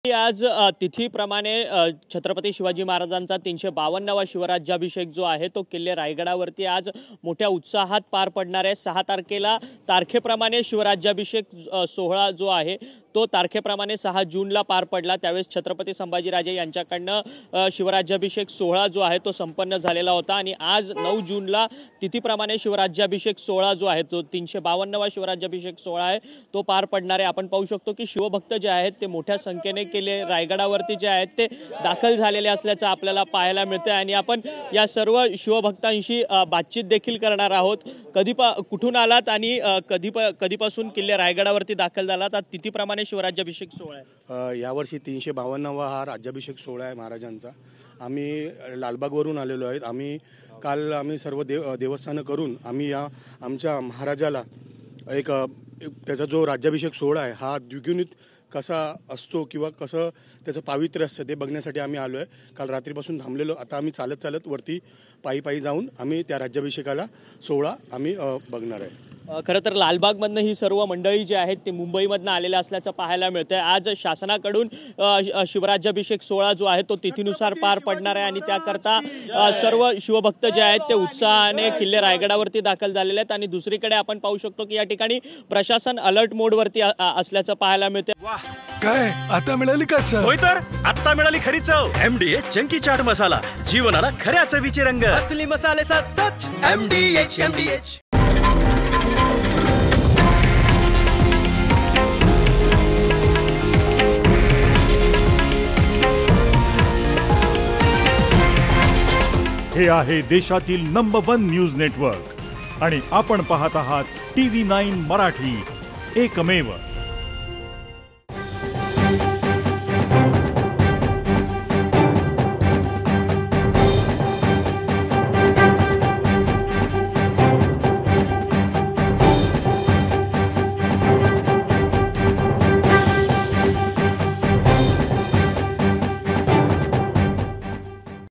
आज तिथीप्रमाणे छत्रपती शिवाजी महाराजांचा 352वा शिवराज्याभिषेक जो आहे तो किल्ले रायगडावरती आज मोठ्या उत्साहात पार पडणार आहे। 6 तारखेला तारखेप्रमाणे शिवराज्याभिषेक सोहळा जो आहे तो तारखेप्रमाणे 6 जूनला पार पडला। त्यावेळेस छत्रपती संभाजीराजे यांच्याकडनं शिवराज्याभिषेक सोहळा जो आहे तो संपन्न झालेला होता आणि आज 9 जूनला तिथीप्रमाणे शिवराज्याभिषेक सोहळा जो आहे तो 352वा शिवराज्याभिषेक सोहळा आहे तो पार पडणार आहे। आपण पाहू शकतो की शिवभक्त जे आहेत ते मोठ्या संख्येने किल्ले रायगडावरती जे आहेत ते दाखल झालेले असल्याचं आपल्याला पाहायला मिळतं आणि आपण या सर्व शिवभक्तांशी बातचीत देखील करणार आहोत। कुठून आलात आणि कधीपासून किल्ले रायगडावरती दाखल झालात? तिथीप्रमाणे शिवराज्याभिषेक सोहळा आहे यावर्षी 352वा हा राज्याभिषेक सोहळा आहे महाराजांचा। आम्ही लालबागवरून आलेलो आहेत। आम्ही सर्व देवस्थानं करून आम्ही या आमच्या महाराजाला एक त्याचा जो राज्याभिषेक सोहळा आहे हा द्विगुणित कसा असतो किंवा कसं त्याचं पावित्र्य असतं ते बघण्यासाठी आम्ही आलो आहे। काल रात्रीपासून थांबलेलो, आता आम्ही चालत वरती पायी जाऊन आम्ही त्या राज्याभिषेकाला सोहळा आम्ही बघणार आहे। खरं तर लालबागमधनं ही सर्व मंडळी जी आहेत ते मुंबईमधनं आलेले असल्याचं पाहायला मिळतंय। आज शासनाकडून शिवराज्याभिषेक सोहळा जो आहे तो तिथीनुसार पार पडणार आहे आणि त्याकरता सर्व शिवभक्त जे आहेत ते उत्साहाने किल्ले रायगडावरती दाखल झालेले आहेत आणि दुसरीकडे आपण पाहू शकतो की या ठिकाणी प्रशासन अलर्ट मोडवरती असल्याचं पाहायला मिळतंय। काय आता मिळाली का चव? होय तर आता मिळाली खरी चव। MDH चंकी चाट मसाला, जीवनाला खऱ्या चवीचे रंग। असली मसाले साथ सच MDH। हे आहे देशातील नंबर 1 न्यूज नेटवर्क आणि आपण पाहत आहात TV9 मराठी, एकमेव।